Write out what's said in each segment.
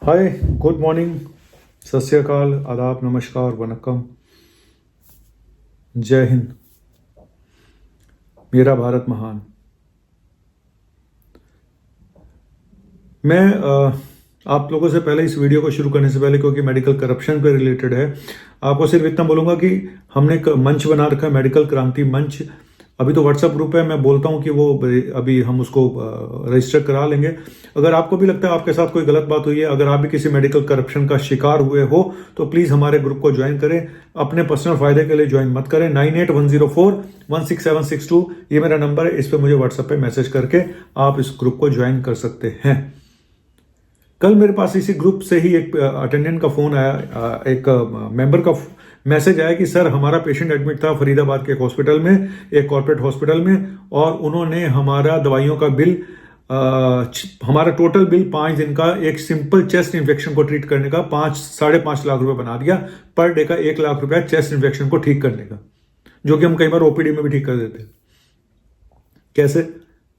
हाय, good morning, सत श्री अकाल, आदाब, नमस्कार, वनक्कम, जय हिंद। मेरा भारत महान। मैं आप लोगों से पहले इस वीडियो को शुरू करने से पहले, क्योंकि मेडिकल करप्शन पे रिलेटेड है, आपको सिर्फ इतना बोलूंगा कि हमने एक मंच बना रखा है, मेडिकल क्रांति मंच। अभी तो व्हाट्सएप ग्रुप है, मैं बोलता हूं कि वो अभी हम उसको रजिस्टर करा लेंगे। अगर आपको भी लगता है आपके साथ कोई गलत बात हुई है, अगर आप भी किसी मेडिकल करप्शन का शिकार हुए हो, तो प्लीज हमारे ग्रुप को ज्वाइन करें। अपने पर्सनल फायदे के लिए ज्वाइन मत करें। 9810416762 ये मेरा नंबर है, इस पर मुझे व्हाट्सएप पे मैसेज करके आप इस ग्रुप को ज्वाइन कर सकते हैं। कल मेरे पास इसी ग्रुप से ही एक अटेंडेंट का फोन आया, एक मेंबर का मैसेज आया कि सर, हमारा पेशेंट एडमिट था फरीदाबाद के एक हॉस्पिटल में, एक कॉर्पोरेट हॉस्पिटल में, और उन्होंने हमारा दवाइयों का बिल, हमारा टोटल बिल 5 दिन का एक सिंपल चेस्ट इन्फेक्शन को ट्रीट करने का 5-5.5 लाख रुपए बना दिया। पर डे का 1 लाख रुपया चेस्ट इन्फेक्शन को ठीक करने का, जो कि हम कई बार ओपीडी में भी ठीक कर देते। कैसे?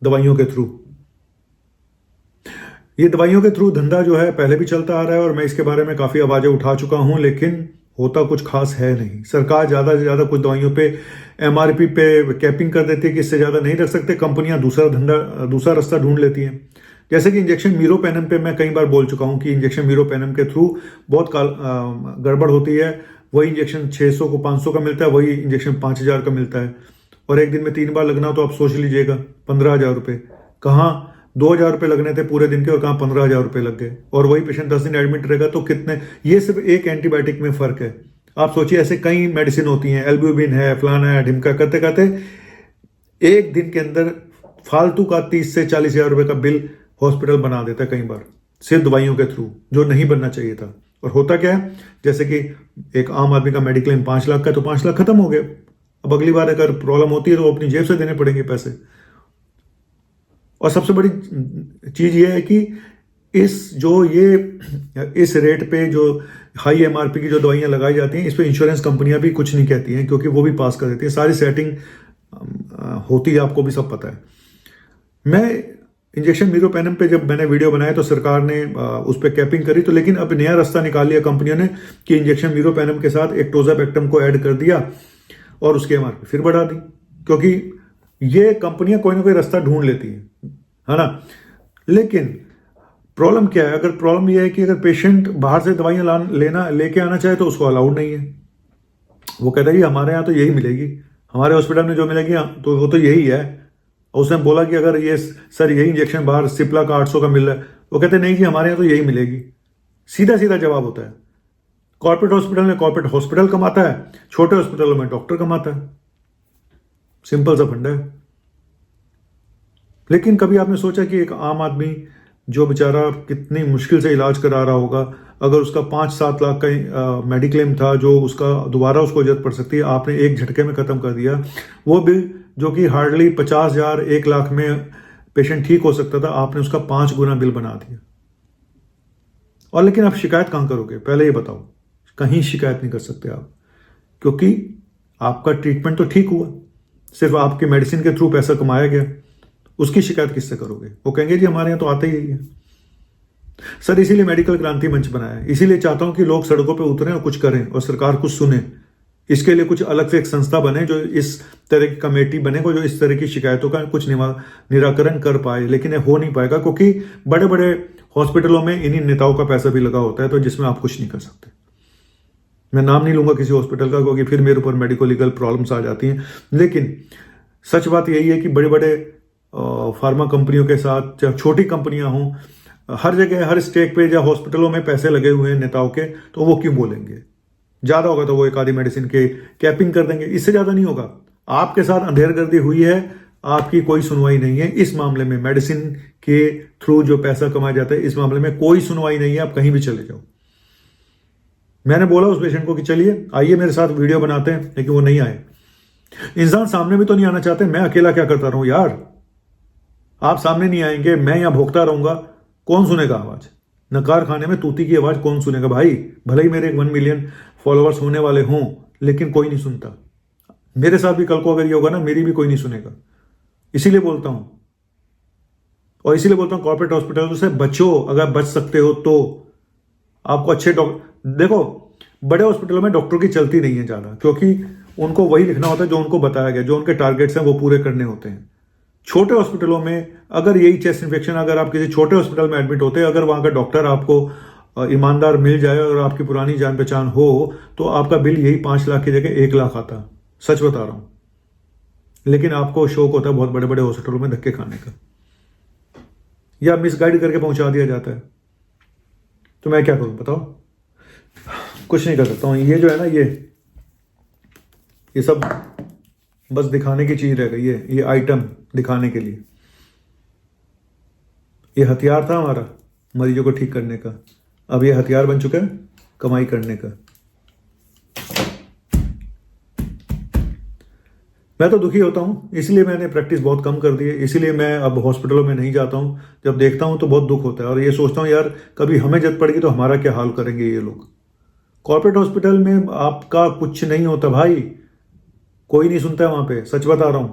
दवाइयों के थ्रू। ये दवाइयों के थ्रू धंधा जो है पहले भी चलता आ रहा है, और मैं इसके बारे में काफी आवाजें उठा चुका हूं, लेकिन होता कुछ खास है नहीं। सरकार ज्यादा से ज्यादा कुछ दवाइयों पे एमआरपी पे कैपिंग कर देती है कि इससे ज्यादा नहीं रख सकते। कंपनियां दूसरा रास्ता ढूंढ लेती हैं। जैसे कि इंजेक्शन मीरोपेनम पे मैं कई बार बोल चुका हूं कि इंजेक्शन मीरोपेनम के थ्रू बहुत गड़बड़ होती है। वही इंजेक्शन 600 को 500 का मिलता है, वही इंजेक्शन 5000 का मिलता है, और एक दिन में 3 बार लगना हो तो आप सोच लीजिएगा 15,000 रुपए। कहाँ 2,000 रुपए लगने थे पूरे दिन के, और कहाँ 15,000 रुपए लग गए। और वही पेशेंट 10 दिन एडमिट रहेगा तो कितने? ये सिर्फ एक एंटीबायोटिक में फर्क है। आप सोचिए, ऐसे कई मेडिसिन होती हैं, एल्ब्यूमिन है, फलाना है, ढिमका, करते करते एक दिन के अंदर फालतू का 30 से 40,000 रुपए का बिल हॉस्पिटल बना देता है कई बार, सिर्फ दवाइयों के थ्रू, जो नहीं बनना चाहिए था। और होता क्या है, जैसे कि एक आम आदमी का मेडिक्लेम 5 लाख का, तो 5 लाख खत्म हो गए। अब अगली बार अगर प्रॉब्लम होती है तो अपनी जेब से देने पड़ेंगे पैसे। और सबसे बड़ी चीज ये है कि इस रेट पे जो हाई एमआरपी की जो दवाइयां लगाई जाती हैं, इस पे इंश्योरेंस कंपनियां भी कुछ नहीं कहती हैं, क्योंकि वो भी पास कर देती हैं। सारी सेटिंग होती है, आपको भी सब पता है। मैं इंजेक्शन मीरोपेनम पे जब मैंने वीडियो बनाया तो सरकार ने उस पर कैपिंग करी, तो लेकिन अब नया रास्ता निकाल लिया कंपनियों ने कि इंजेक्शन मीरोपेनम के साथ एक टोजापेक्टम को ऐड कर दिया और उसकी एमआरपी फिर बढ़ा दी, क्योंकि ये कंपनियां कोई ना कोई रास्ता ढूंढ लेती है ना। लेकिन प्रॉब्लम क्या है? अगर प्रॉब्लम यह है कि अगर पेशेंट बाहर से दवाइयां लेके आना चाहे तो उसको अलाउड नहीं है। वो कहता है कि हमारे यहाँ तो यही मिलेगी, हमारे हॉस्पिटल में जो मिलेगी तो वो तो यही है। और उसने बोला कि अगर ये सर यही इंजेक्शन बाहर सिप्ला का 800 का मिल रहा है, वो कहते नहीं जी, हमारे यहाँ तो यही मिलेगी। सीधा सीधा जवाब होता है। कॉर्पोरेट हॉस्पिटल में कॉर्पोरेट हॉस्पिटल कमाता है, छोटे हॉस्पिटलों में डॉक्टर कमाता है। सिंपल सा फंडा है। लेकिन कभी आपने सोचा कि एक आम आदमी जो बेचारा कितनी मुश्किल से इलाज करा रहा होगा, अगर उसका 5-7 लाख का मेडिक्लेम था जो उसका दोबारा उसको जरूरत पड़ सकती है, आपने एक झटके में खत्म कर दिया। वो बिल जो कि हार्डली 50,000 1 लाख में पेशेंट ठीक हो सकता था, आपने उसका 5 गुना बिल बना दिया। और लेकिन आप शिकायत कहां करोगे? पहले ये बताओ। कहीं शिकायत नहीं कर सकते आप, क्योंकि आपका ट्रीटमेंट तो ठीक हुआ, सिर्फ आपकी मेडिसिन के थ्रू पैसा कमाया गया। उसकी शिकायत किससे करोगे? वो कहेंगे जी हमारे यहां तो आता ही है। सर, इसीलिए मेडिकल क्रांति मंच बनाया है, इसीलिए चाहता हूं कि लोग सड़कों पे उतरें और कुछ करें, और सरकार कुछ सुने। इसके लिए कुछ अलग से एक संस्था बने, जो इस तरह की कमेटी बने, जो इस तरह की शिकायतों का कुछ निराकरण कर पाए। लेकिन ये हो नहीं पाएगा, क्योंकि बड़े बड़े हॉस्पिटलों में इन्हीं नेताओं का पैसा भी लगा होता है, तो जिसमें आप कुछ नहीं कर सकते। मैं नाम नहीं लूंगा किसी हॉस्पिटल का, क्योंकि फिर मेरे ऊपर मेडिको लीगल प्रॉब्लम्स आ जाती हैं। लेकिन सच बात यही है कि बड़े बड़े फार्मा कंपनियों के साथ, चाहे छोटी कंपनियां हों, हर जगह हर स्टेक पे या हॉस्पिटलों में पैसे लगे हुए हैं नेताओं के, तो वो क्यों बोलेंगे? ज्यादा होगा तो वो एक आधी मेडिसिन के कैपिंग कर देंगे, इससे ज्यादा नहीं होगा। आपके साथ अंधेरगर्दी हुई है, आपकी कोई सुनवाई नहीं है इस मामले में। मेडिसिन के थ्रू जो पैसा कमाया जाता है, इस मामले में कोई सुनवाई नहीं है। आप कहीं भी चले जाओ। मैंने बोला उस पेशेंट को कि चलिए आइए मेरे साथ वीडियो बनाते हैं, लेकिन वो नहीं आए। इंसान सामने भी तो नहीं आना चाहते। मैं अकेला क्या करता रहूं यार? आप सामने नहीं आएंगे, मैं यहां भोगता रहूंगा, कौन सुनेगा आवाज? नकार खाने में तूती की आवाज कौन सुनेगा भाई? भले ही मेरे 1 मिलियन फॉलोअर्स होने वाले हों, लेकिन कोई नहीं सुनता। मेरे साथ भी कल को अगर ये होगा ना, मेरी भी कोई नहीं सुनेगा। इसीलिए बोलता हूं, और इसीलिए बोलता हूं कॉर्पोरेट हॉस्पिटल से बचो, अगर बच सकते हो तो। आपको अच्छे डॉक्टर, देखो बड़े हॉस्पिटलों में डॉक्टर की चलती नहीं है ज़्यादा, क्योंकि उनको वही लिखना होता है जो उनको बताया गया, जो उनके टारगेट्स हैं वो पूरे करने होते हैं। छोटे हॉस्पिटलों में अगर यही चेस्ट इन्फेक्शन, अगर आप किसी छोटे हॉस्पिटल में एडमिट होते हैं, अगर वहाँ का डॉक्टर आपको ईमानदार मिल जाए और आपकी पुरानी जान पहचान हो, तो आपका बिल यही 5 लाख की जगह 1 लाख आता। सच बता रहा हूँ। लेकिन आपको शौक होता है बहुत बड़े बड़े हॉस्पिटलों में धक्के खाने का, या मिसगाइड करके पहुंचा दिया जाता है। तो मैं क्या करूं बताओ? कुछ नहीं कर सकता हूं। ये जो है ना, ये सब बस दिखाने की चीज रह गई है, ये आइटम दिखाने के लिए। ये हथियार था हमारा मरीजों को ठीक करने का, अब ये हथियार बन चुका है कमाई करने का। मैं तो दुखी होता हूँ, इसलिए मैंने प्रैक्टिस बहुत कम कर दी है, इसीलिए मैं अब हॉस्पिटलों में नहीं जाता हूँ। जब देखता हूँ तो बहुत दुख होता है और ये सोचता हूँ यार कभी हमें जरूरत पड़ेगी तो हमारा क्या हाल करेंगे ये लोग। कॉर्पोरेट हॉस्पिटल में आपका कुछ नहीं होता भाई, कोई नहीं सुनता है वहां पे, सच बता रहा हूं।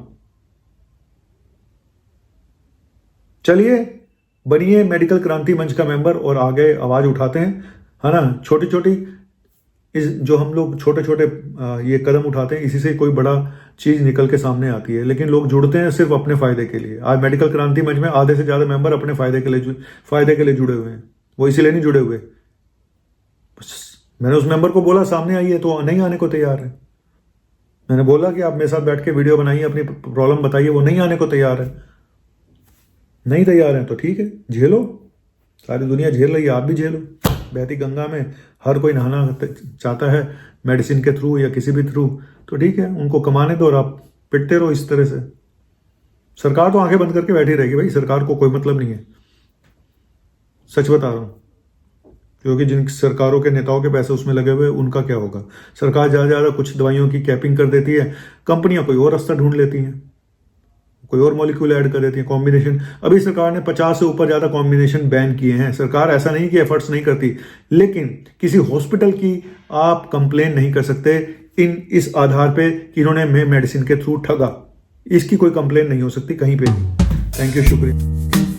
चलिए बनिए मेडिकल क्रांति मंच का मेंबर और आगे आवाज उठाते हैं, है ना। छोटी छोटी जो हम लोग छोटे छोटे ये कदम उठाते हैं, इसी से कोई बड़ा चीज निकल के सामने आती है। लेकिन लोग जुड़ते हैं सिर्फ अपने फायदे के लिए। आज मेडिकल क्रांति मंच में आधे से ज्यादा मेंबर अपने फायदे के लिए जुड़े हुए हैं, वो इसीलिए नहीं जुड़े हुए। मैंने उस मेंबर को बोला सामने आइए, तो नहीं आने को तैयार है। मैंने बोला कि आप मेरे साथ बैठ के वीडियो बनाइए, अपनी प्रॉब्लम बताइए, वो नहीं आने को तैयार है। नहीं तैयार है तो ठीक है, झेलो, सारी दुनिया झेल रही है, आप भी झेलो। बहती गंगा में हर कोई नहाना चाहता है, मेडिसिन के थ्रू या किसी भी थ्रू, तो ठीक है, उनको कमाने दो और आप पिटते रहो इस तरह से। सरकार तो आंखें बंद करके बैठी रहेगी भाई, सरकार को कोई मतलब नहीं है, सच बता रहा हूं। क्योंकि जिन सरकारों के नेताओं के पैसे उसमें लगे हुए, उनका क्या होगा। सरकार ज़्यादा ज़्यादा कुछ दवाइयों की कैपिंग कर देती है, कंपनियां कोई और रास्ता ढूंढ लेती हैं, कोई और मॉलिक्यूल ऐड कर देती हैं, कॉम्बिनेशन। अभी सरकार ने 50 से ऊपर ज़्यादा कॉम्बिनेशन बैन किए हैं। सरकार ऐसा नहीं कि एफर्ट्स नहीं करती, लेकिन किसी हॉस्पिटल की आप कंप्लेन नहीं कर सकते इस आधार पे कि इन्होंने मेडिसिन के थ्रू ठगा। इसकी कोई कंप्लेन नहीं हो सकती कहीं पे भी। थैंक यू, शुक्रिया।